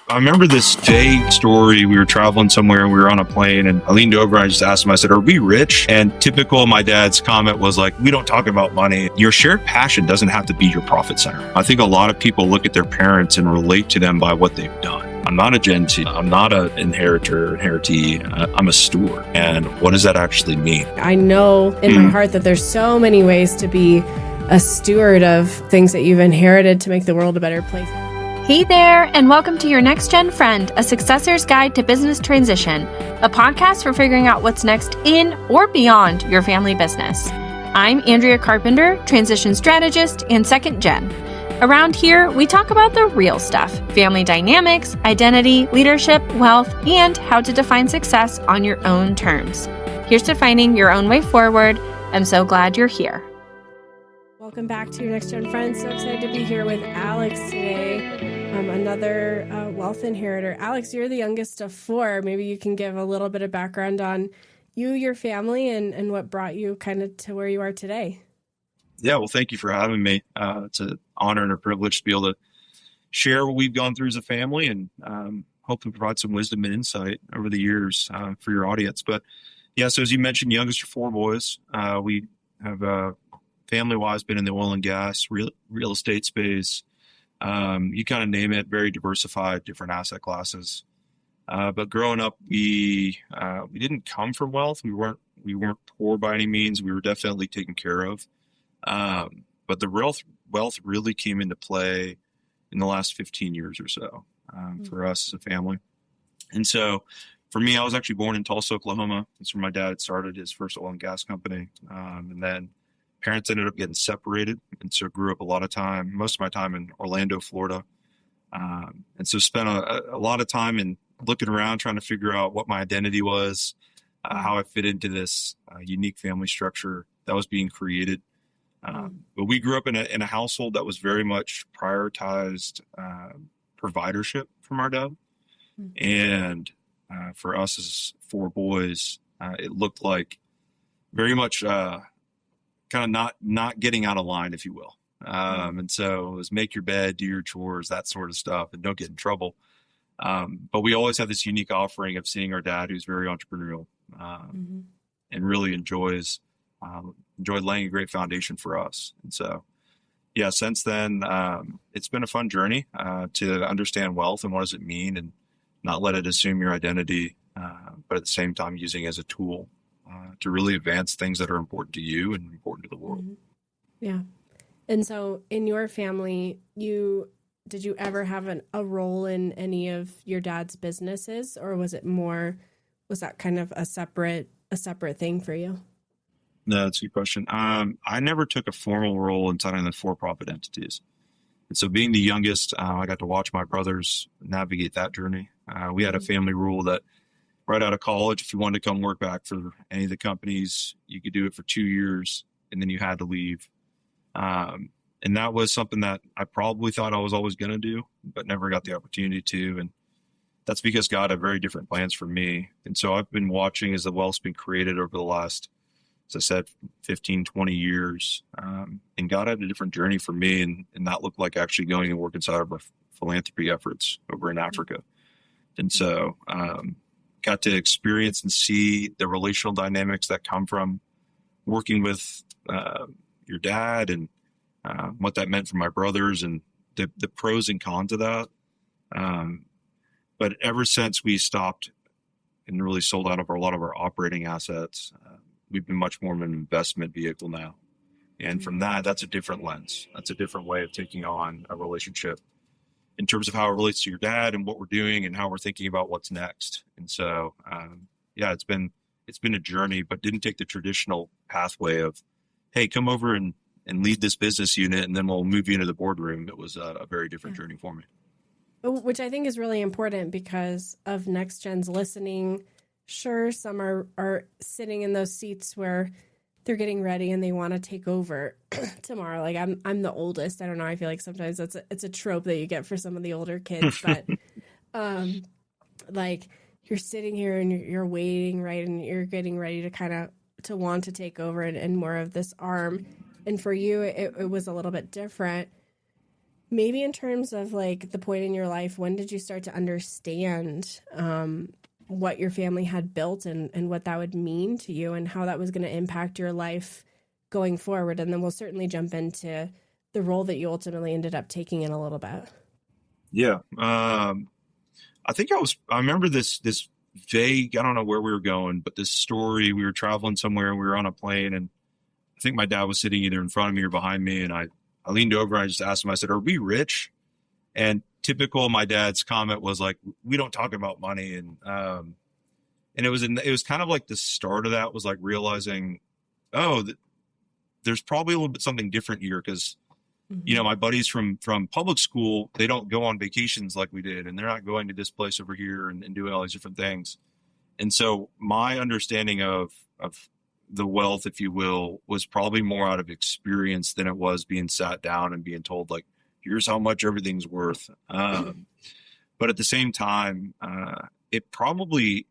I remember this day story. We were traveling somewhere and we were on a plane, and I leaned over and I just asked him, I said, "Are we rich?" And typical my dad's comment was like, "We don't talk about money. Your shared passion doesn't have to be your profit center." I think a lot of people look at their parents and relate to them by what they've done. I'm not a Gen Z. I'm not an inheritor, inheritee. I'm a steward. And what does that actually mean? I know in my heart that there's so many ways to be a steward of things that you've inherited to make the world a better place. Hey there, and welcome to Your Next Gen Friend, a successor's guide to business transition, a podcast for figuring out what's next in or beyond your family business. I'm Andrea Carpenter, transition strategist and second gen. Around here, we talk about the real stuff, family dynamics, identity, leadership, wealth, and how to define success on your own terms. Here's to finding your own way forward. I'm so glad you're here. Welcome back to Your Next Gen Friends. So excited to be here with Alex today, another wealth inheritor. Alex, you're the youngest of four. Maybe you can give a little bit of background on you, your family, and what brought you kind of to where you are today. Yeah, well, thank you for having me. It's an honor and a privilege to be able to share what we've gone through as a family and hopefully provide some wisdom and insight over the years for your audience. But yeah, so as you mentioned, youngest of four boys. We have family-wise been in the oil and gas, real estate space. You kind of name it, very diversified, different asset classes. But growing up, we didn't come from wealth. We weren't poor by any means. We were definitely taken care of. But the wealth really came into play in the last 15 years or so for us as a family. And so for me, I was actually born in Tulsa, Oklahoma. That's where my dad started his first oil and gas company. And then parents ended up getting separated. And so grew up most of my time in Orlando, Florida. And so spent a lot of time in looking around, trying to figure out what my identity was, how I fit into this unique family structure that was being created. But we grew up in a household that was very much prioritized providership from our dad. And for us as four boys, it looked like very much kind of not getting out of line, if you will. And so it was make your bed, do your chores, that sort of stuff, and don't get in trouble. But we always have this unique offering of seeing our dad, who's very entrepreneurial and really enjoyed laying a great foundation for us. And so, yeah, since then, it's been a fun journey to understand wealth and what does it mean and not let it assume your identity, but at the same time using it as a tool to really advance things that are important to you and important to the world. Yeah. And so in your family, did you ever have a role in any of your dad's businesses, or was that kind of a separate thing for you? No, that's a good question. I never took a formal role inside of the for-profit entities. And so being the youngest, I got to watch my brothers navigate that journey. We had a family rule that right out of college, if you wanted to come work back for any of the companies, you could do it for 2 years and then you had to leave. And that was something that I probably thought I was always going to do, but never got the opportunity to. And that's because God had very different plans for me. And so I've been watching as the wealth's been created over the last, as I said, 15, 20 years. And God had a different journey for me. And that looked like actually going and working inside of our philanthropy efforts over in Africa. And so got to experience and see the relational dynamics that come from working with your dad and what that meant for my brothers and the pros and cons of that. But ever since we stopped and really sold out of a lot of our operating assets, we've been much more of an investment vehicle now. And from that's a different lens. That's a different way of taking on a relationship in terms of how it relates to your dad and what we're doing and how we're thinking about what's next. And so, it's been a journey, but didn't take the traditional pathway of, hey, come over and lead this business unit, and then we'll move you into the boardroom. It was a very different journey for me. Which I think is really important because of Next Gen's listening. Sure, some are sitting in those seats where they're getting ready and they want to take over tomorrow. Like I'm the oldest. I don't know. I feel like sometimes it's a trope that you get for some of the older kids, but like you're sitting here and you're waiting, right? And you're getting ready to want to take over and more of this arm. And for you, it was a little bit different. maybe in terms of like the point in your life, when did you start to understand what your family had built and what that would mean to you and how that was going to impact your life going forward? And then we'll certainly jump into the role that you ultimately ended up taking in a little bit. Yeah. I think I remember this vague, I don't know where we were going, but this story, we were traveling somewhere, we were on a plane, and I think my dad was sitting either in front of me or behind me. And I leaned over and I just asked him, I said, "Are we rich?" And typical, my dad's comment was like, "We don't talk about money." And it was kind of like the start of that was like realizing, there's probably a little bit something different here. Cause my buddies from public school, they don't go on vacations like we did, and they're not going to this place over here and doing all these different things. And so my understanding of the wealth, if you will, was probably more out of experience than it was being sat down and being told like, here's how much everything's worth. But at the same time, it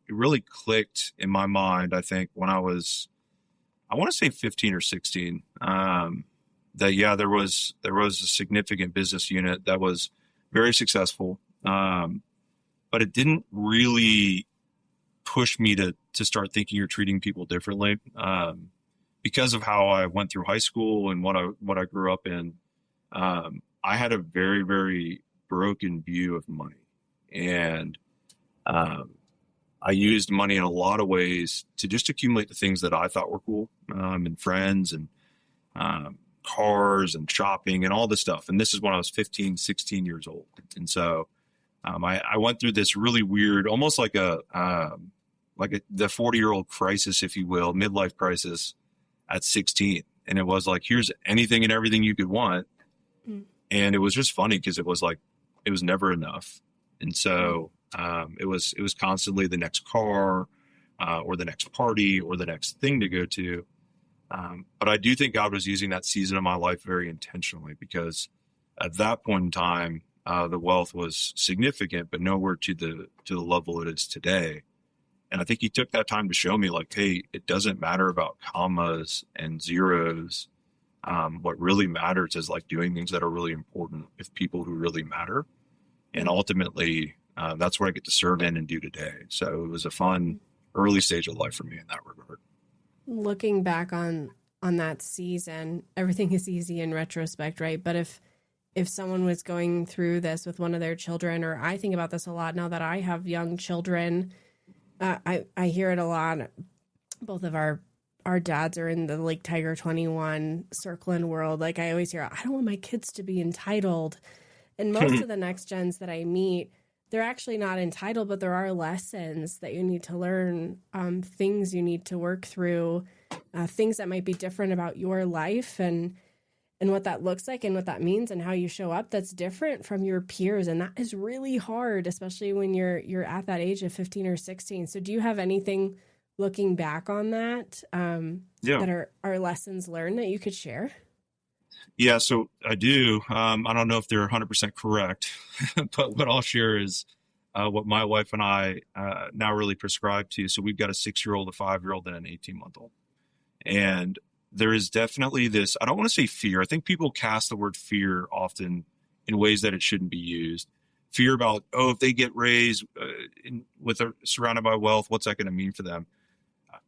really clicked in my mind, I think, when I want to say 15 or 16, that there was a significant business unit that was very successful, but it didn't really push me to start thinking or treating people differently, because of how I went through high school and what I grew up in. I had a very, very broken view of money, and I used money in a lot of ways to just accumulate the things that I thought were cool, and friends and cars and shopping and all this stuff. And this is when I was 15, 16 years old. And so I went through this really weird, almost like the 40-year-old crisis, if you will, midlife crisis at 16. And it was like, here's anything and everything you could want. And it was just funny because it was like, it was never enough. And so it was constantly the next car or the next party or the next thing to go to. But I do think God was using that season of my life very intentionally, because at that point in time, the wealth was significant, but nowhere to the level it is today. And I think he took that time to show me like, hey, it doesn't matter about commas and zeros. What really matters is like doing things that are really important with people who really matter. And ultimately, that's what I get to serve in and do today. So it was a fun early stage of life for me in that regard. Looking back on that season, everything is easy in retrospect, right? But if someone was going through this with one of their children, or I think about this a lot now that I have young children, I hear it a lot. Both of our dads are in the like Tiger 21 circling world. Like I always hear, I don't want my kids to be entitled. And most of the next gens that I meet, they're actually not entitled, but there are lessons that you need to learn, things you need to work through, things that might be different about your life and what that looks like and what that means and how you show up that's different from your peers. And that is really hard, especially when you're at that age of 15 or 16. So do you have anything looking back on that that are lessons learned that you could share? Yeah, so I do. I don't know if they're 100% correct, but what I'll share is what my wife and I now really prescribe to. So we've got a 6-year-old, a 5-year-old, and an 18-month-old. And there is definitely this, I don't want to say fear. I think people cast the word fear often in ways that it shouldn't be used. Fear about, if they get raised surrounded by wealth, what's that going to mean for them?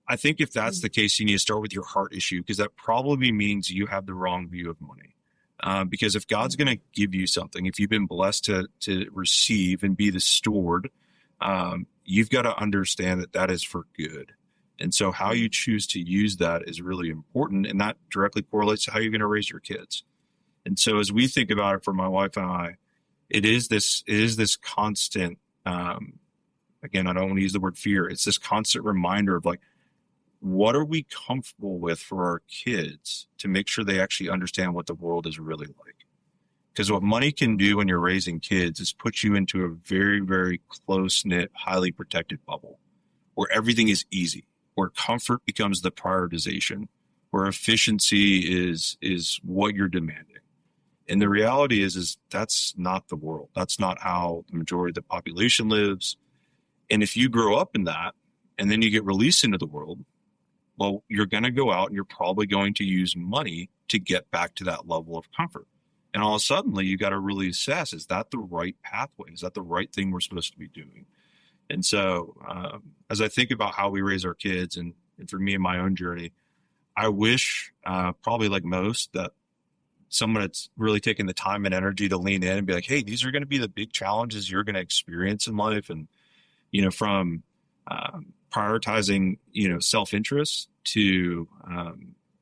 I think if that's the case, you need to start with your heart issue, because that probably means you have the wrong view of money. Because if God's going to give you something, if you've been blessed to receive and be the steward, you've got to understand that is for good. And so how you choose to use that is really important, and that directly correlates to how you're going to raise your kids. And so as we think about it for my wife and I, it is this constant, again, I don't want to use the word fear. It's this constant reminder of like, what are we comfortable with for our kids to make sure they actually understand what the world is really like? Because what money can do when you're raising kids is put you into a very, very close-knit, highly protected bubble where everything is easy, where comfort becomes the prioritization, where efficiency is what you're demanding. And the reality is that's not the world. That's not how the majority of the population lives. And if you grow up in that and then you get released into the world, well, you're going to go out and you're probably going to use money to get back to that level of comfort. And all of a sudden, you got to really assess, is that the right pathway? Is that the right thing we're supposed to be doing? And so as I think about how we raise our kids, and for me in my own journey, I wish probably like most that someone that's really taken the time and energy to lean in and be like, hey, these are going to be the big challenges you're going to experience in life. And, from prioritizing, self-interest to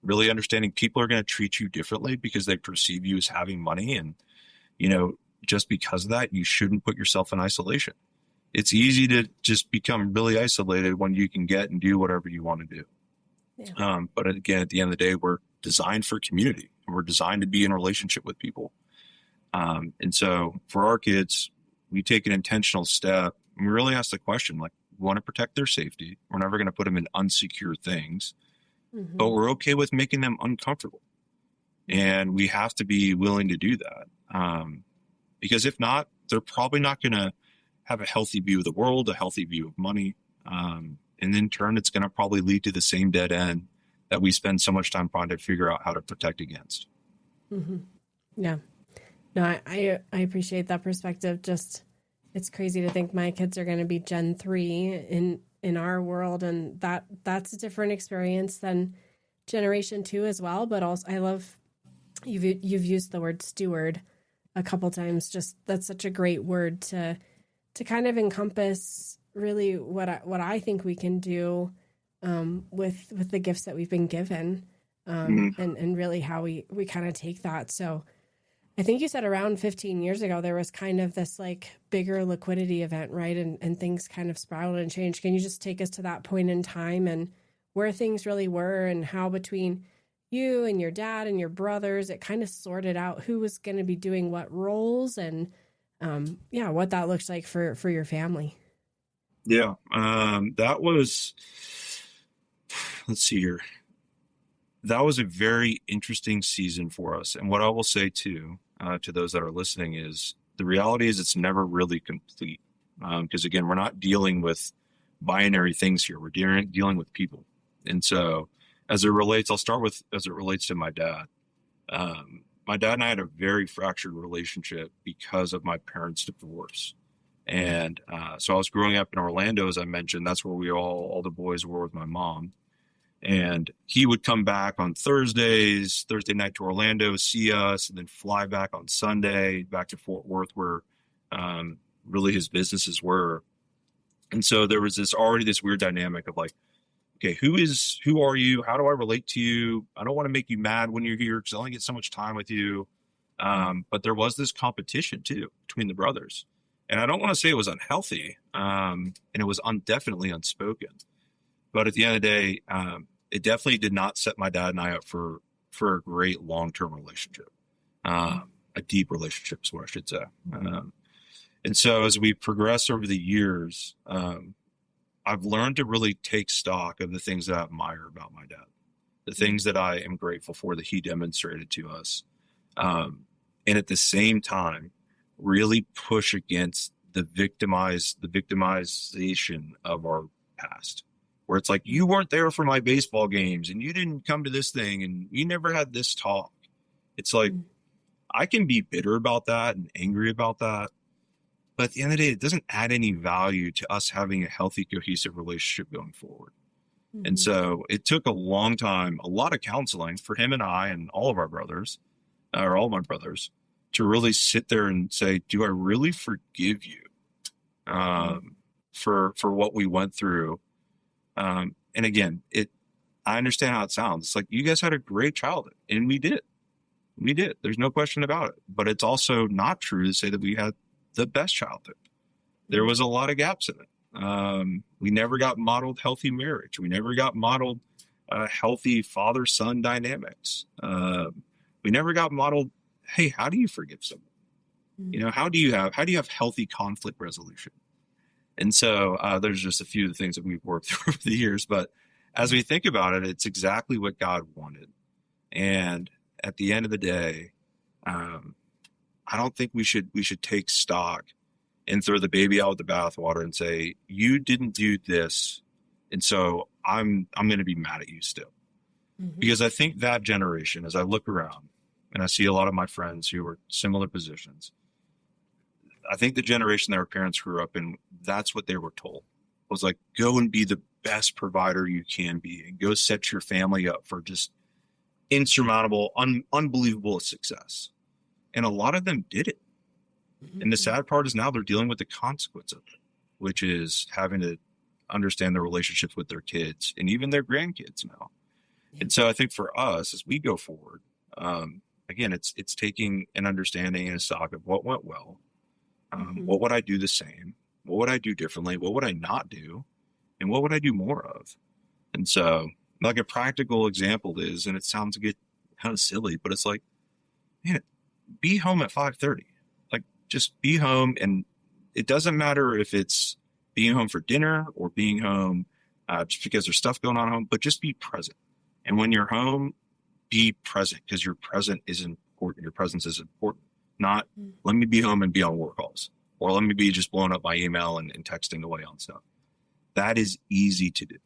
really understanding people are going to treat you differently because they perceive you as having money. And, just because of that, you shouldn't put yourself in isolation. It's easy to just become really isolated when you can get and do whatever you want to do. Yeah. But again, at the end of the day, we're designed for community. We're designed to be in a relationship with people. And so for our kids, we take an intentional step and we really ask the question, we want to protect their safety. We're never going to put them in unsecure things, but we're okay with making them uncomfortable. And we have to be willing to do that. Because if not, they're probably not going to have a healthy view of the world, a healthy view of money. And in turn, it's going to probably lead to the same dead end that we spend so much time trying to figure out how to protect against. Mm-hmm. Yeah. No, I appreciate that perspective. Just, it's crazy to think my kids are going to be Gen 3 in our world. And that's a different experience than Generation 2 as well. But also, I love, you've used the word steward a couple times. Just, that's such a great word to kind of encompass really what I think we can do with the gifts that we've been given, and really how we kind of take that. So I think you said around 15 years ago, there was kind of this bigger liquidity event, right? And things kind of spiraled and changed. Can you just take us to that point in time and where things really were and how between you and your dad and your brothers, it kind of sorted out who was going to be doing what roles and what that looks like for your family? Yeah. That was, let's see here. That was a very interesting season for us. And what I will say too, to those that are listening is the reality is it's never really complete. Because again, we're not dealing with binary things here. We're dealing with people. And so as it relates to my dad, my dad and I had a very fractured relationship because of my parents' divorce. And so I was growing up in Orlando, as I mentioned. That's where all the boys were with my mom. And he would come back on Thursday night to Orlando, see us, and then fly back on Sunday back to Fort Worth where really his businesses were. And so there was this weird dynamic of okay, who are you? How do I relate to you? I don't want to make you mad when you're here because I only get so much time with you. But there was this competition too between the brothers. And I don't want to say it was unhealthy, and it was definitely unspoken. But at the end of the day, it definitely did not set my dad and I up for a great long-term relationship, a deep relationship is what I should say. And so as we progress over the years, I've learned to really take stock of the things that I admire about my dad, the things that I am grateful for that he demonstrated to us. And at the same time, really push against the victimization of our past, where it's you weren't there for my baseball games and you didn't come to this thing and you never had this talk. It's I can be bitter about that and angry about that. But at the end of the day, it doesn't add any value to us having a healthy, cohesive relationship going forward. Mm-hmm. And so it took a long time, a lot of counseling for him and I and all of our brothers, or all my brothers, to really sit there and say, do I really forgive you for what we went through? And again, I understand how it sounds. It's you guys had a great childhood, and we did. We did. There's no question about it. But it's also not true to say that we had the best childhood. There was a lot of gaps in it. We never got modeled healthy marriage. We never got modeled healthy father-son dynamics. We never got modeled, hey, how do you forgive someone? Mm-hmm. How do you have healthy conflict resolution? And so there's just a few of the things that we've worked through over the years. But as we think about it, it's exactly what God wanted. And at the end of the day, I don't think we should take stock and throw the baby out with the bathwater and say, you didn't do this, and so I'm going to be mad at you still. Mm-hmm. Because I think that generation, as I look around, and I see a lot of my friends who are similar positions. I think the generation that our parents grew up in, that's what they were told. It was like, go and be the best provider you can be and go set your family up for just insurmountable, unbelievable success. And a lot of them did it. Mm-hmm. And the sad part is now they're dealing with the consequence of it, which is having to understand their relationships with their kids and even their grandkids now. And so I think for us, as we go forward, again, it's taking an understanding and a stock of what went well. What would I do the same? What would I do differently? What would I not do? And what would I do more of? And so like a practical example is, and it sounds kind of silly, but it's like, man, be home at 5:30. Like just be home. And it doesn't matter if it's being home for dinner or being home just because there's stuff going on at home, but just be present. And when you're home, be present because your present is important. Your presence is important. Not let me be home and be on work calls, or let me be just blowing up my email and texting away on stuff. That is easy to do.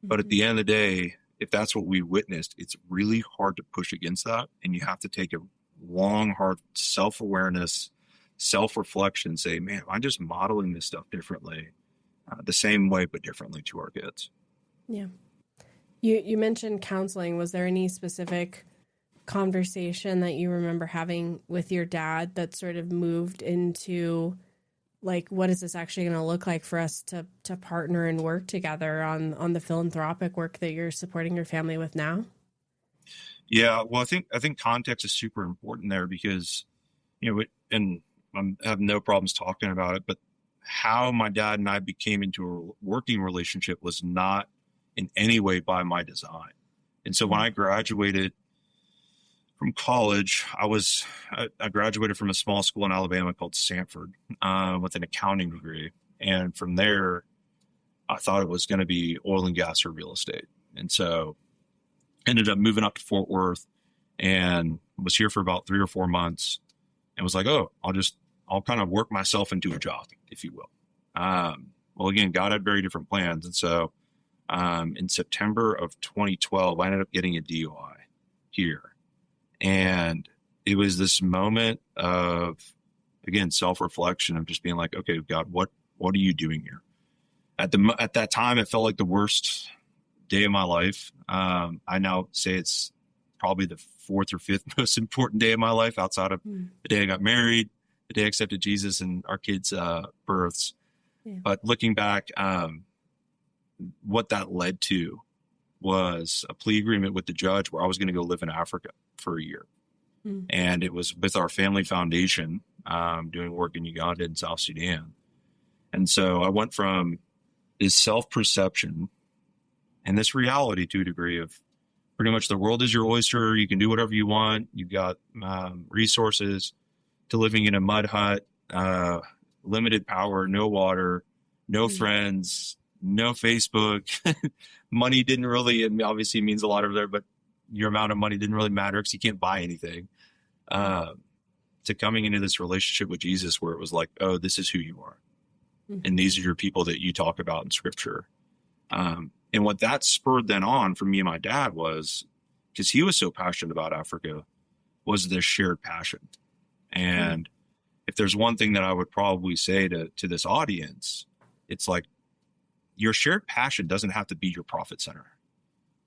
But at the end of the day, if that's what we witnessed, it's really hard to push against that. And you have to take a long, hard self-awareness, self-reflection, say, man, I'm just modeling this stuff differently, the same way, but differently to our kids. Yeah. You mentioned counseling. Was there any specific conversation that you remember having with your dad that sort of moved into like, what is this actually going to look like for us to partner and work together on the philanthropic work that you're supporting your family with now? Yeah, well, I think context is super important there because, and I have no problems talking about it, but how my dad and I became into a working relationship was not in any way by my design. And so when I graduated from college, I graduated from a small school in Alabama called Sanford with an accounting degree. And from there, I thought it was going to be oil and gas or real estate. And so ended up moving up to Fort Worth and was here for about 3 or 4 months and was like, oh, I'll kind of work myself into a job, if you will. Well, again, God had very different plans. And so in September of 2012, I ended up getting a DUI here. And it was this moment of, again, self-reflection of just being like, okay, God, what are you doing here? At that time, it felt like the worst day of my life. I now say it's probably the 4th or 5th most important day of my life outside of the day I got married, the day I accepted Jesus and our kids' births. Yeah. But looking back, what that led to was a plea agreement with the judge where I was going to go live in Africa for a year. And it was with our family foundation, doing work in Uganda and South Sudan. And so I went from this self-perception and this reality to a degree of pretty much the world is your oyster. You can do whatever you want. You've got resources, to living in a mud hut, limited power, no water, no friends, no Facebook. Money didn't really, and obviously it means a lot over there, but your amount of money didn't really matter because you can't buy anything. To coming into this relationship with Jesus where it was like, oh, this is who you are. And these are your people that you talk about in scripture. And what that spurred then on for me and my dad was, because he was so passionate about Africa, was this shared passion. And if there's one thing that I would probably say to this audience, it's like, your shared passion doesn't have to be your profit center.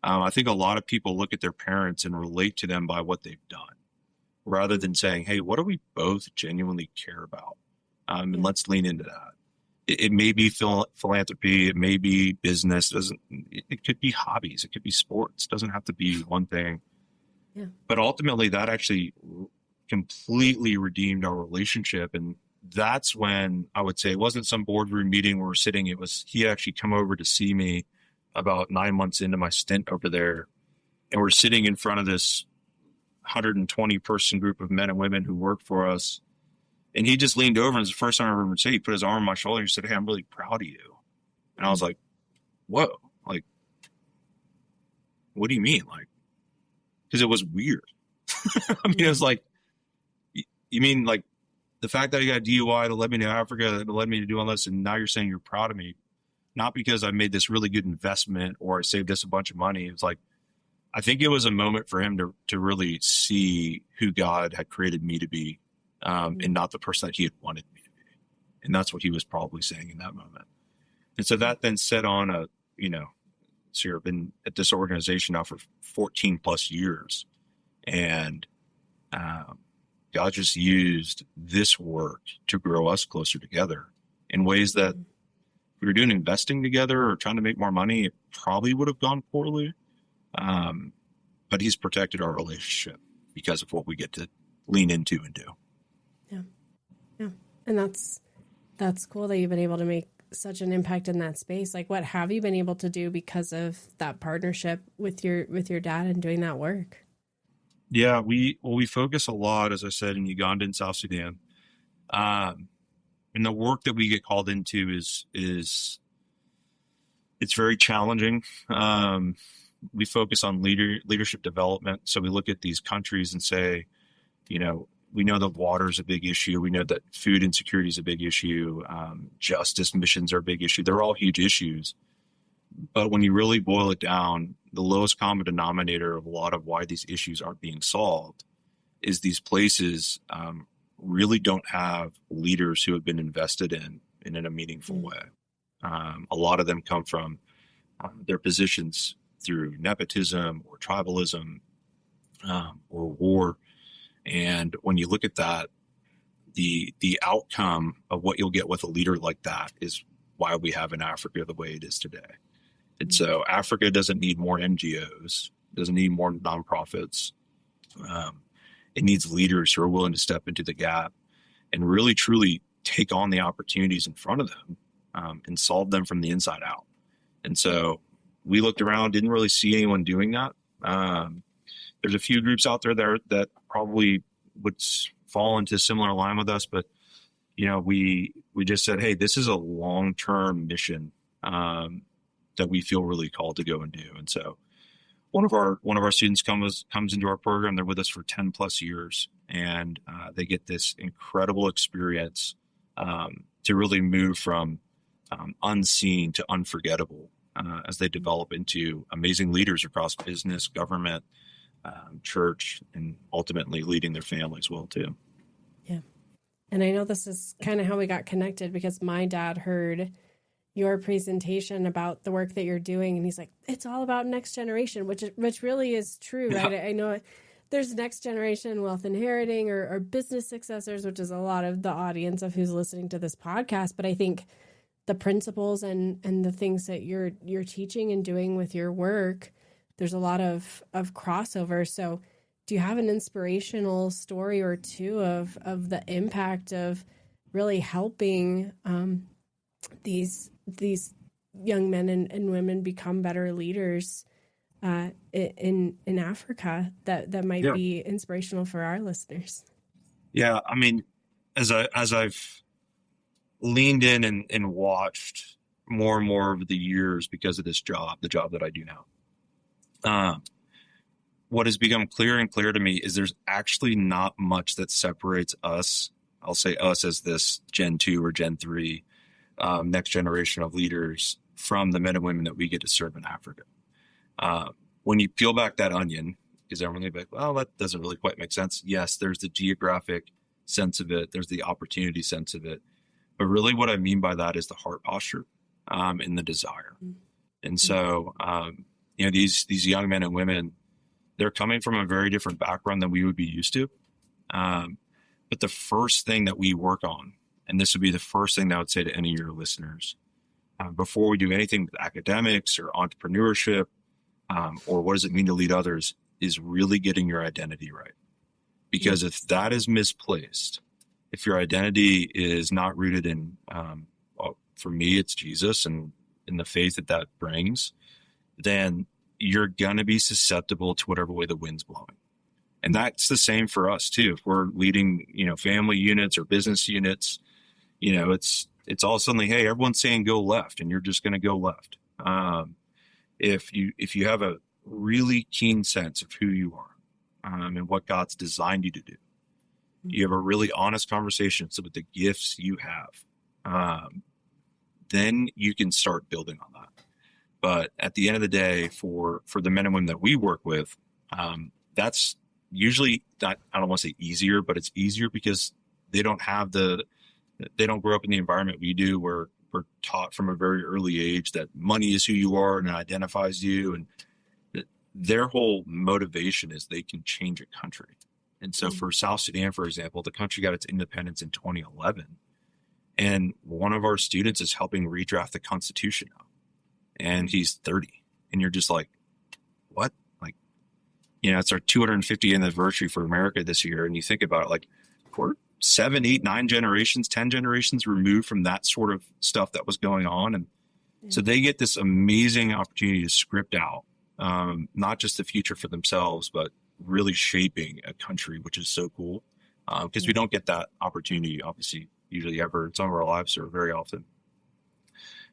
I think a lot of people look at their parents and relate to them by what they've done, rather than saying, hey, what do we both genuinely care about? And let's lean into that. It may be philanthropy. It may be business. It could be hobbies. It could be sports. It doesn't have to be one thing. Yeah. But ultimately, that actually completely redeemed our relationship. And that's when I would say it wasn't some boardroom meeting where we're sitting. It was he actually come over to see me about 9 months into my stint over there. And we're sitting in front of this 120 person group of men and women who work for us. And he just leaned over, and it's the first time I remember saying, he put his arm on my shoulder and he said, hey, I'm really proud of you. And I was like, whoa, like, what do you mean? Like, because it was weird. I mean, it was like, you mean like the fact that I got a DUI that led me to Africa, that led me to do all this, and now you're saying you're proud of me, not because I made this really good investment or I saved us a bunch of money. It's like, I think it was a moment for him to really see who God had created me to be, and not the person that he had wanted me to be. And that's what he was probably saying in that moment. And so that then set on so I've been at this organization now for 14 plus years. And God just used this work to grow us closer together in ways that if we were doing investing together or trying to make more money, it probably would have gone poorly. But he's protected our relationship because of what we get to lean into and do. Yeah. Yeah. And that's cool that you've been able to make such an impact in that space. Like, what have you been able to do because of that partnership with your dad and doing that work? Yeah, we focus a lot, as I said, in Uganda and South Sudan. And the work that we get called into is it's very challenging. We focus on leadership development. So we look at these countries and say, we know that water is a big issue. We know that food insecurity is a big issue. Justice missions are a big issue. They're all huge issues. But when you really boil it down, the lowest common denominator of a lot of why these issues aren't being solved is these places really don't have leaders who have been invested in a meaningful way. A lot of them come from their positions through nepotism or tribalism or war. And when you look at that, the outcome of what you'll get with a leader like that is why we have in Africa the way it is today. And so Africa doesn't need more NGOs, doesn't need more nonprofits. It needs leaders who are willing to step into the gap and really, truly take on the opportunities in front of them and solve them from the inside out. And so we looked around, didn't really see anyone doing that. There's a few groups out there that probably would fall into a similar line with us, but we just said, hey, this is a long-term mission that we feel really called to go and do. And so one of our students comes into our program. They're with us for 10 plus years, and they get this incredible experience to really move from unseen to unforgettable as they develop into amazing leaders across business, government, church, and ultimately leading their families well too. Yeah. And I know this is kind of how we got connected, because my dad heard your presentation about the work that you're doing, and he's like, it's all about next generation, which really is true, right? Yeah. I know there's next generation wealth inheriting or business successors, which is a lot of the audience of who's listening to this podcast. But I think the principles and the things that you're teaching and doing with your work, there's a lot of crossover. So do you have an inspirational story or two of the impact of really helping these young men and women become better leaders in Africa that might be inspirational for our listeners? Yeah, I mean, as I've leaned in and watched more and more over the years because of this job, the job that I do now, what has become clearer and clearer to me is there's actually not much that separates us. I'll say us as this Gen 2 or Gen 3 next generation of leaders from the men and women that we get to serve in Africa. When you peel back that onion, because everyone will be like, well, that doesn't really quite make sense. Yes, there's the geographic sense of it. There's the opportunity sense of it. But really what I mean by that is the heart posture and the desire. And so, these young men and women, they're coming from a very different background than we would be used to. But the first thing that we work on, and this would be the first thing that I would say to any of your listeners, before we do anything with academics or entrepreneurship, or what does it mean to lead others, is really getting your identity right. Because if that is misplaced, if your identity is not rooted in, for me, it's Jesus and in the faith that brings, then you're going to be susceptible to whatever way the wind's blowing. And that's the same for us too. If we're leading, family units or business units, it's all suddenly, hey, everyone's saying go left, and you're just going to go left. If you have a really keen sense of who you are and what God's designed you to do, you have a really honest conversation with the gifts you have, then you can start building on that. But at the end of the day, for the men and women that we work with, that's usually not, I don't want to say easier, but it's easier because they don't grow up in the environment we do, where we're taught from a very early age that money is who you are and it identifies you. And their whole motivation is they can change a country. And so for South Sudan, for example, the country got its independence in 2011. And one of our students is helping redraft the Constitution now. And he's 30. And you're just like, what? Like, it's our 250th anniversary for America this year. And you think about it, like, we're 7, 8, 9 generations, 10 generations removed from that sort of stuff that was going on. And so they get this amazing opportunity to script out, not just the future for themselves, but really shaping a country, which is so cool. Because we don't get that opportunity, obviously, usually ever in some of our lives, or very often.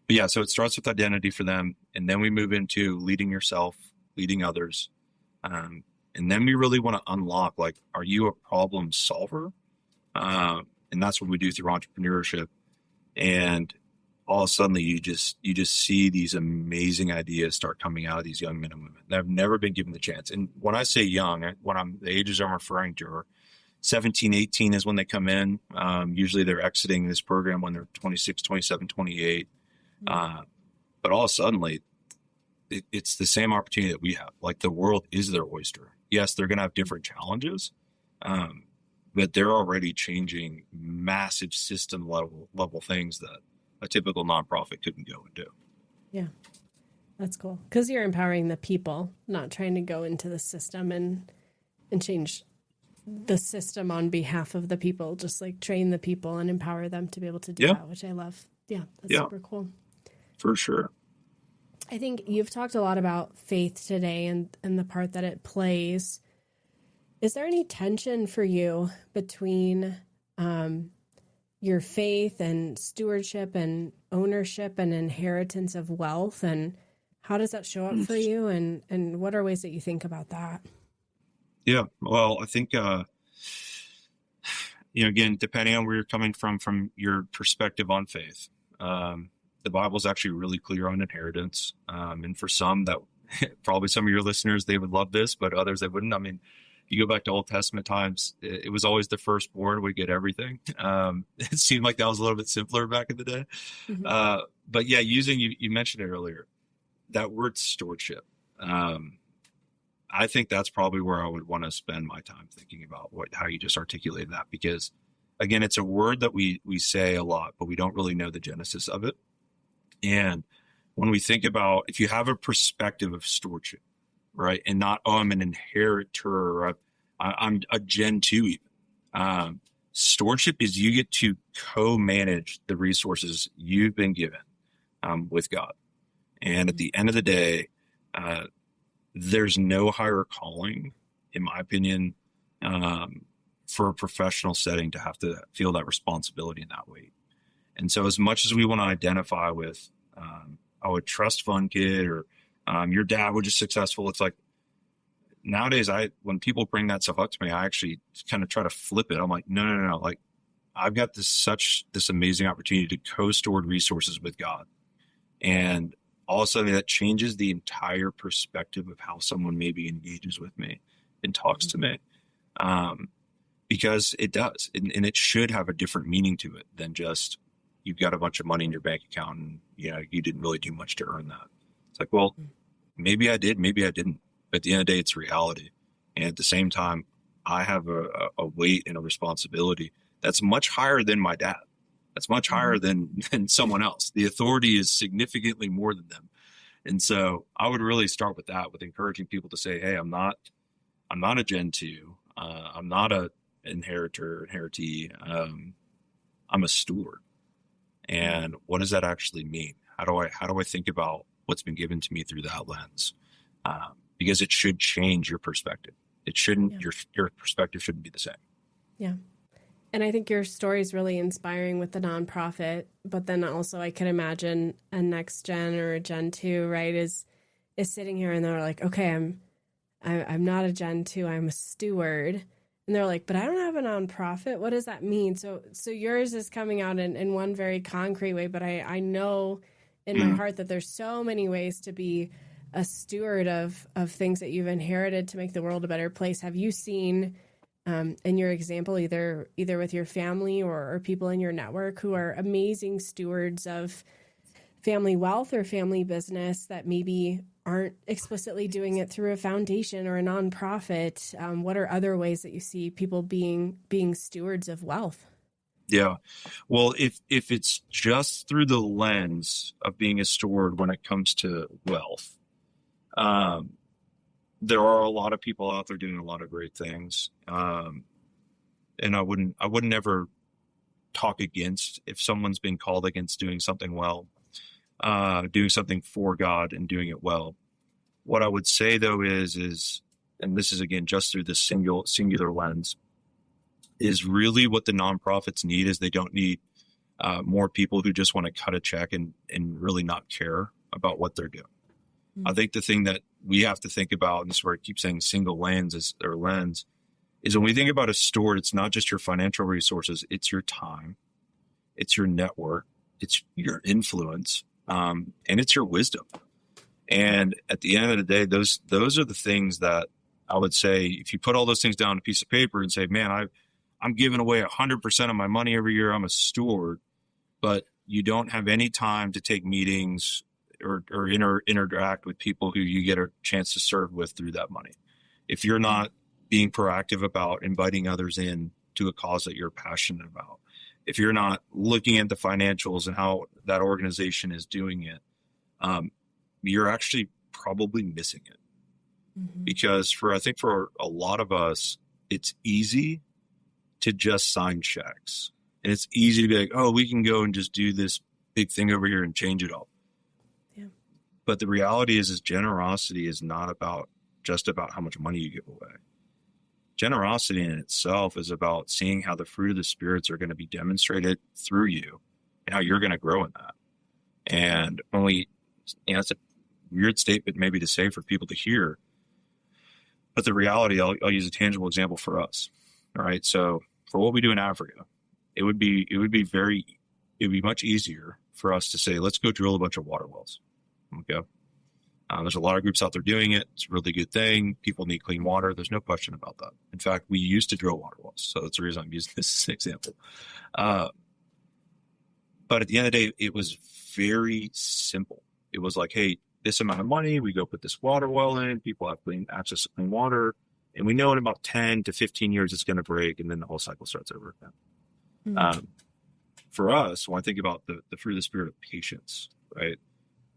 But yeah, so it starts with identity for them. And then we move into leading yourself, leading others. And then we really want to unlock, like, are you a problem solver? And that's what we do through entrepreneurship. And all of a sudden you just see these amazing ideas start coming out of these young men and women that have never been given the chance. And when I say young, the ages I'm referring to are 17, 18 is when they come in. Usually they're exiting this program when they're 26, 27, 28. But all of a sudden, it's the same opportunity that we have. Like, the world is their oyster. Yes, they're going to have different challenges, but they're already changing massive system level things that a typical nonprofit couldn't go and do. Yeah, that's cool. Because you're empowering the people, not trying to go into the system and change the system on behalf of the people. Just like train the people and empower them to be able to do that, which I love. Yeah, that's super cool. For sure. I think you've talked a lot about faith today and the part that it plays. Is there any tension for you between your faith and stewardship and ownership and inheritance of wealth? And how does that show up for you? And what are ways that you think about that? Yeah, well, I think, again, depending on where you're coming from your perspective on faith, the Bible is actually really clear on inheritance. And for some that probably some of your listeners, they would love this, but others they wouldn't. I mean, you go back to Old Testament times, it was always the firstborn would get everything. It seemed like that was a little bit simpler back in the day. Mm-hmm. But yeah, you mentioned it earlier, that word stewardship. I think that's probably where I would want to spend my time thinking about how you just articulated that, because again, it's a word that we say a lot, but we don't really know the genesis of it. And when we think about, if you have a perspective of stewardship, right, and not, I'm an inheritor, or I'm a Gen 2 even. Stewardship is you get to co-manage the resources you've been given with God. And at the end of the day, there's no higher calling, in my opinion, for a professional setting to have to feel that responsibility in that way. And so as much as we want to identify with, a trust fund kid, or your dad was just successful, it's like nowadays when people bring that stuff up to me, I actually kind of try to flip it. I'm like, no. Like, I've got this amazing opportunity to co-steward resources with God. And all of a sudden that changes the entire perspective of how someone maybe engages with me and talks to me. Because it does. And it should have a different meaning to it than just, you've got a bunch of money in your bank account and you didn't really do much to earn that. It's like, well, maybe I did, maybe I didn't. But at the end of the day, it's reality. And at the same time, I have a weight and a responsibility that's much higher than my dad. That's much higher than someone else. The authority is significantly more than them. And so I would really start with that, with encouraging people to say, hey, I'm not a Gen 2. I'm not a inheritee. I'm a steward. And what does that actually mean? How do I think about what's been given to me through that lens? Because it should change your perspective. It shouldn't, your perspective shouldn't be the same. Yeah. And I think your story is really inspiring with the nonprofit, but then also I can imagine a next gen or a Gen 2, right, is sitting here and they're like, okay, I'm not a Gen 2, I'm a steward. And they're like, but I don't have a nonprofit. What does that mean? So yours is coming out in one very concrete way, but I know in my heart that there's so many ways to be a steward of things that you've inherited to make the world a better place. Have you seen in your example, either with your family or people in your network who are amazing stewards of family wealth or family business that maybe aren't explicitly doing it through a foundation or a nonprofit? What are other ways that you see people being stewards of wealth? Yeah. Well, if it's just through the lens of being a steward when it comes to wealth, there are a lot of people out there doing a lot of great things. And I wouldn't ever talk against if someone's been called against doing something well, doing something for God and doing it well. What I would say though is, and this is again, just through this singular lens, is really what the nonprofits need is they don't need more people who just want to cut a check and really not care about what they're doing. Mm-hmm. I think the thing that we have to think about, and this is where I keep saying single lens, is when we think about a steward, it's not just your financial resources, it's your time, it's your network, it's your influence, and it's your wisdom. And at the end of the day, those are the things that I would say, if you put all those things down on a piece of paper and say, man, I'm giving away 100% of my money every year, I'm a steward, but you don't have any time to take meetings or interact with people who you get a chance to serve with through that money. If you're not being proactive about inviting others in to a cause that you're passionate about, if you're not looking at the financials and how that organization is doing it, you're actually probably missing it. Mm-hmm. Because I think for a lot of us, it's easy to just sign checks. And it's easy to be like, oh, we can go and just do this big thing over here and change it all. Yeah. But the reality is generosity is not just about how much money you give away. Generosity in itself is about seeing how the fruit of the spirits are going to be demonstrated through you and how you're going to grow in that. And when it's a weird statement maybe to say for people to hear, but the reality, I'll use a tangible example for us. All right. So for what we do in Africa, it would be much easier for us to say, let's go drill a bunch of water wells. Okay. There's a lot of groups out there doing it. It's a really good thing. People need clean water. There's no question about that. In fact, we used to drill water wells. So that's the reason I'm using this as an example. But at the end of the day, it was very simple. It was like, hey, this amount of money, we go put this water well in, people have clean access to clean water. And we know in about 10 to 15 years, it's going to break. And then the whole cycle starts over again. Mm-hmm. For us, when I think about the fruit of the spirit of patience, right?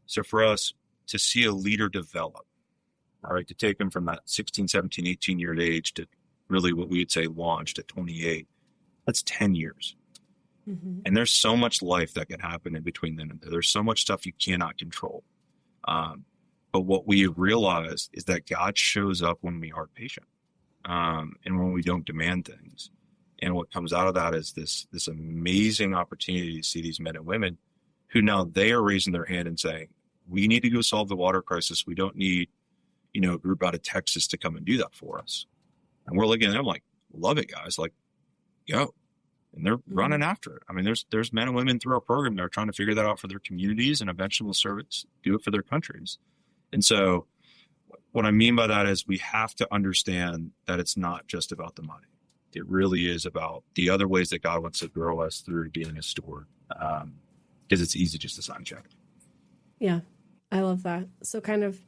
So for us to see a leader develop, all right, to take them from that 16, 17, 18 year age to really what we would say launched at 28, that's 10 years. Mm-hmm. And there's so much life that can happen in between then and there. There's so much stuff you cannot control. But what we realize is that God shows up when we are patient, and when we don't demand things. And what comes out of that is this amazing opportunity to see these men and women who now they are raising their hand and saying, we need to go solve the water crisis. We don't need, a group out of Texas to come and do that for us. And we're looking at them like, love it, guys. Like, go. And they're running after it. I mean, there's men and women through our program that are trying to figure that out for their communities and eventually will do it for their countries. And so what I mean by that is we have to understand that it's not just about the money. It really is about the other ways that God wants to grow us through being a steward, because it's easy just to sign a check. Yeah, I love that. So kind of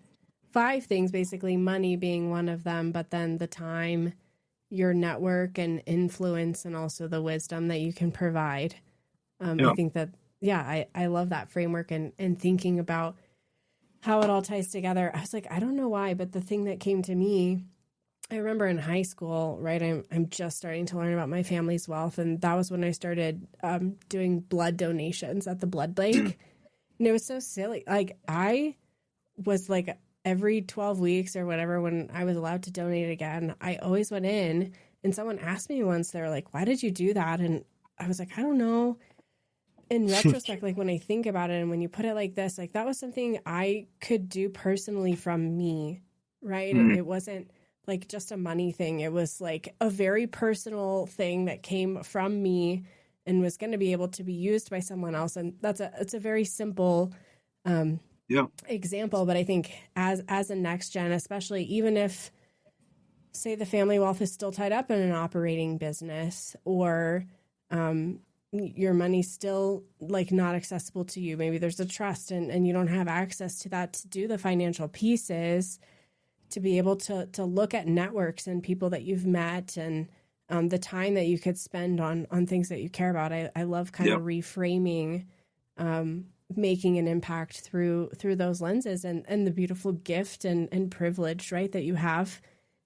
5 things, basically, money being one of them, but then the time, your network and influence, and also the wisdom that you can provide. I think that, I love that framework and thinking about how it all ties together. I was like, I don't know why, but the thing that came to me, I remember in high school, right, I'm just starting to learn about my family's wealth. And that was when I started doing blood donations at the blood bank. And it was so silly. Like I was like every 12 weeks or whatever, when I was allowed to donate again, I always went in and someone asked me once, they were like, why did you do that? And I was like, I don't know. In retrospect, like when I think about it and when you put it like this, like that was something I could do personally from me, right? Mm-hmm. It wasn't like just a money thing. It was like a very personal thing that came from me and was going to be able to be used by someone else. And it's a very simple example. But I think as a next gen, especially even if, say, the family wealth is still tied up in an operating business, or your money's still like not accessible to you. Maybe there's a trust and you don't have access to that to do the financial pieces, to be able to look at networks and people that you've met and the time that you could spend on things that you care about. I love kind of reframing, making an impact through those lenses and the beautiful gift and privilege, right, that you have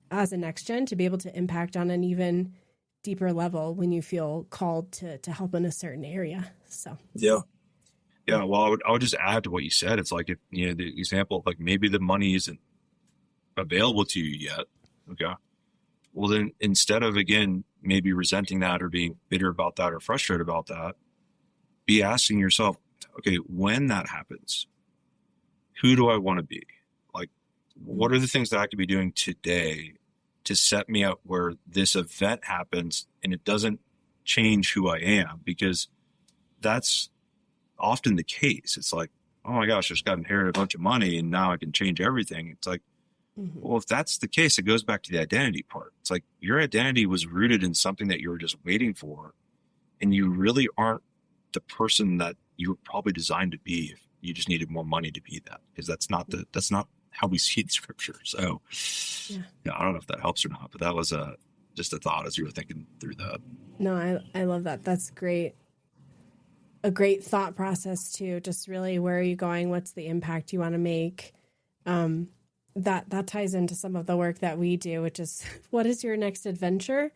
as a next gen to be able to impact on an even deeper level when you feel called to help in a certain area. So yeah. Well, I would just add to what you said. It's like, if the example of like maybe the money isn't available to you yet. Okay. Well, then instead of, again, maybe resenting that or being bitter about that or frustrated about that, be asking yourself, okay, when that happens, who do I want to be? Like, what are the things that I could be doing today to set me up where this event happens and it doesn't change who I am? Because that's often the case. It's like, oh my gosh, I just got inherited a bunch of money and now I can change everything. It's like, well, if that's the case, it goes back to the identity part. It's like your identity was rooted in something that you were just waiting for, and you really aren't the person that you were probably designed to be if you just needed more money to be that, because that's not how we see the scripture. So yeah, I don't know if that helps or not, but that was just a thought as you were thinking through that. No, I love that. That's great. A great thought process too. Just really, where are you going? What's the impact you want to make? That ties into some of the work that we do, which is, what is your next adventure?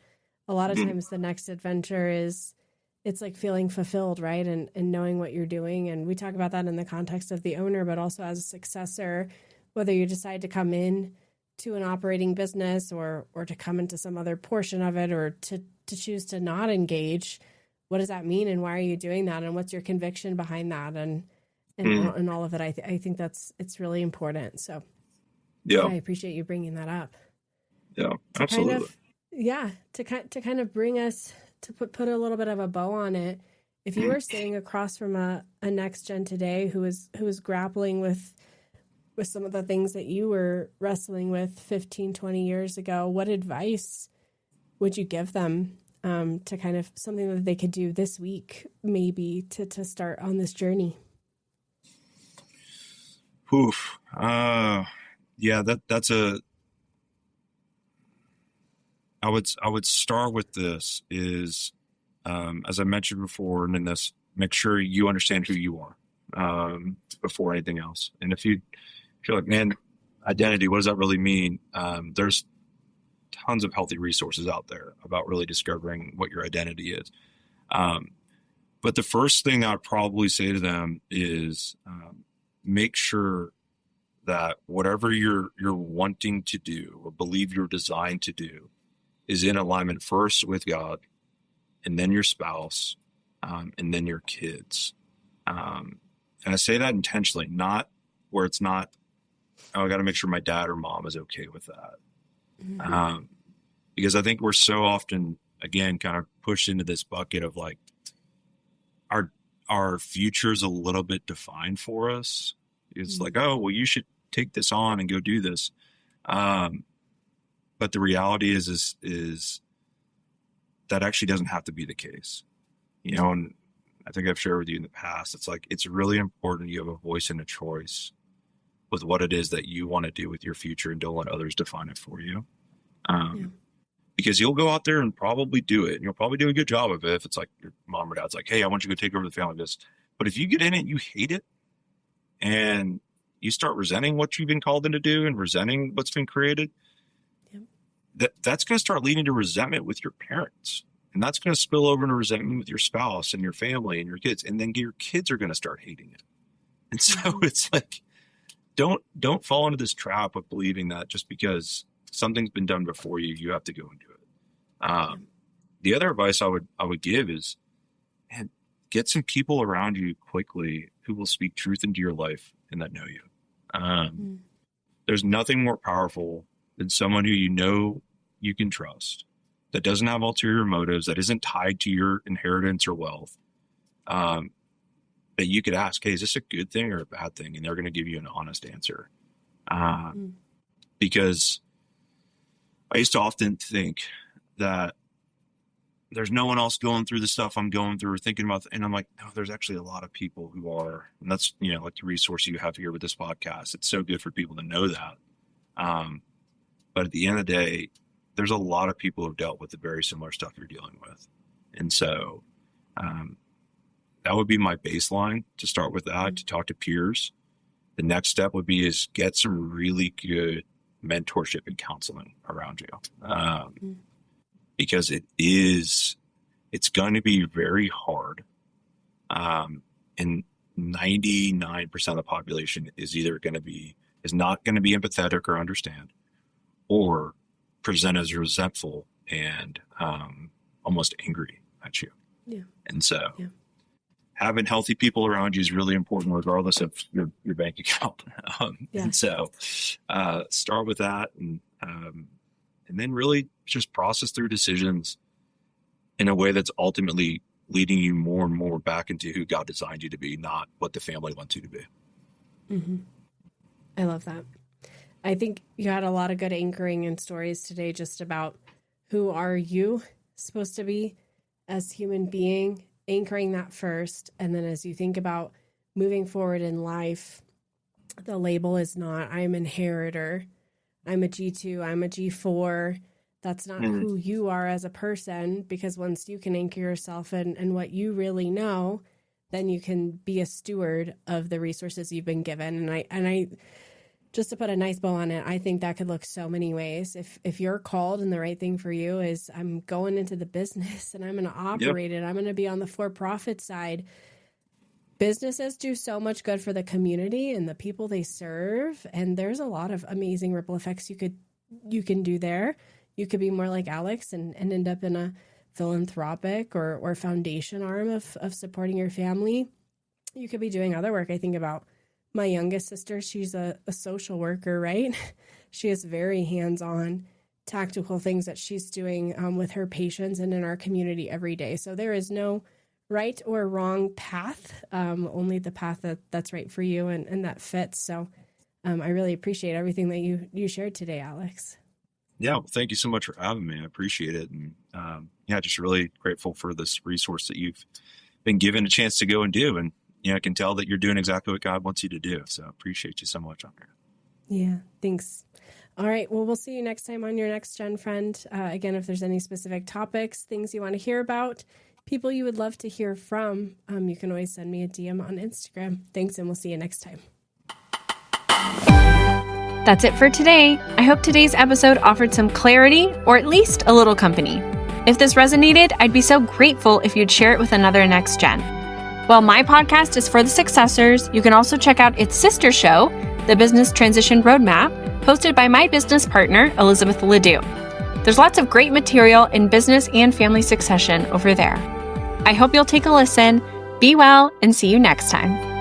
A lot of times the next adventure it's like feeling fulfilled, right? And knowing what you're doing. And we talk about that in the context of the owner, but also as a successor, whether you decide to come in to an operating business or to come into some other portion of it, or to choose to not engage. What does that mean? And why are you doing that? And what's your conviction behind that? And all of it. I think it's really important. So yeah, I appreciate you bringing that up. Yeah, absolutely. To kind of bring us to put a little bit of a bow on it. If you were sitting across from a next gen today who is grappling with some of the things that you were wrestling with 15, 20 years ago, what advice would you give them to kind of something that they could do this week, maybe to start on this journey? Oof. Yeah, that's I would start with this is, as I mentioned before, and in this, make sure you understand who you are before anything else. And if you're like, man, identity, what does that really mean? There's tons of healthy resources out there about really discovering what your identity is. But the first thing I'd probably say to them is make sure that whatever you're wanting to do or believe you're designed to do is in alignment first with God, and then your spouse, and then your kids. And I say that intentionally, not where it's not, I got to make sure my dad or mom is okay with that. Because I think we're so often, again, kind of pushed into this bucket of like our future's a little bit defined for us. It's like, oh, well, you should take this on and go do this. But the reality is that actually doesn't have to be the case, and I think I've shared with you in the past, it's like, it's really important you have a voice and a choice with what it is that you want to do with your future, and don't let others define it for you. Because you'll go out there and probably do it, and you'll probably do a good job of it. If it's like your mom or dad's like, hey, I want you to go take over the family business. But if you get in it and you hate it, and you start resenting what you've been called in to do and resenting what's been created, that's going to start leading to resentment with your parents. And that's going to spill over into resentment with your spouse and your family and your kids. And then your kids are going to start hating it. And so it's like, don't fall into this trap of believing that just because something's been done before you, you have to go and do it. The other advice I would give is, man, get some people around you quickly who will speak truth into your life and that know you. There's nothing more powerful than someone who you can trust, that doesn't have ulterior motives, that isn't tied to your inheritance or wealth, that you could ask, hey, is this a good thing or a bad thing? And they're going to give you an honest answer. Because I used to often think that there's no one else going through the stuff I'm going through or thinking about. And I'm like, no, there's actually a lot of people who are, and that's, like the resource you have here with this podcast. It's so good for people to know that. But at the end of the day, there's a lot of people who've dealt with the very similar stuff you're dealing with. And so, that would be my baseline, to start with that, to talk to peers. The next step would be is get some really good mentorship and counseling around you. Because it's going to be very hard. And 99% of the population is not going to be empathetic or understand, or present as resentful and almost angry at you. Yeah. And so having healthy people around you is really important, regardless of your bank account. And so start with that, and then really just process through decisions in a way that's ultimately leading you more and more back into who God designed you to be, not what the family wants you to be. Mm-hmm. I love that. I think you had a lot of good anchoring and stories today, just about who are you supposed to be as human being, anchoring that first. And then as you think about moving forward in life, the label is not, I'm an inheritor, I'm a G2, I'm a G4. That's not who you are as a person, because once you can anchor yourself in what you really know, then you can be a steward of the resources you've been given. And I just to put a nice bow on it, I think that could look so many ways. If you're called and the right thing for you is, I'm going into the business and I'm going to operate it, I'm going to be on the for-profit side. Businesses do so much good for the community and the people they serve. And there's a lot of amazing ripple effects you can do there. You could be more like Alex and end up in a philanthropic or foundation arm of supporting your family. You could be doing other work. I think about my youngest sister. She's a social worker, right? She has very hands-on, tactical things that she's doing with her patients and in our community every day. So there is no right or wrong path, only the path that's right for you and that fits. So I really appreciate everything that you shared today, Alex. Yeah, well, thank you so much for having me. I appreciate it. And just really grateful for this resource that you've been given a chance to go and do. And I can tell that you're doing exactly what God wants you to do. So I appreciate you so much, Andrea. Yeah, thanks. All right. Well, we'll see you next time on Your Next Gen Friend. Again, if there's any specific topics, things you want to hear about, people you would love to hear from, you can always send me a DM on Instagram. Thanks, and we'll see you next time. That's it for today. I hope today's episode offered some clarity, or at least a little company. If this resonated, I'd be so grateful if you'd share it with another Next Gen. While my podcast is for the successors, you can also check out its sister show, The Business Transition Roadmap, hosted by my business partner, Elizabeth Ledoux. There's lots of great material in business and family succession over there. I hope you'll take a listen. Be well, and see you next time.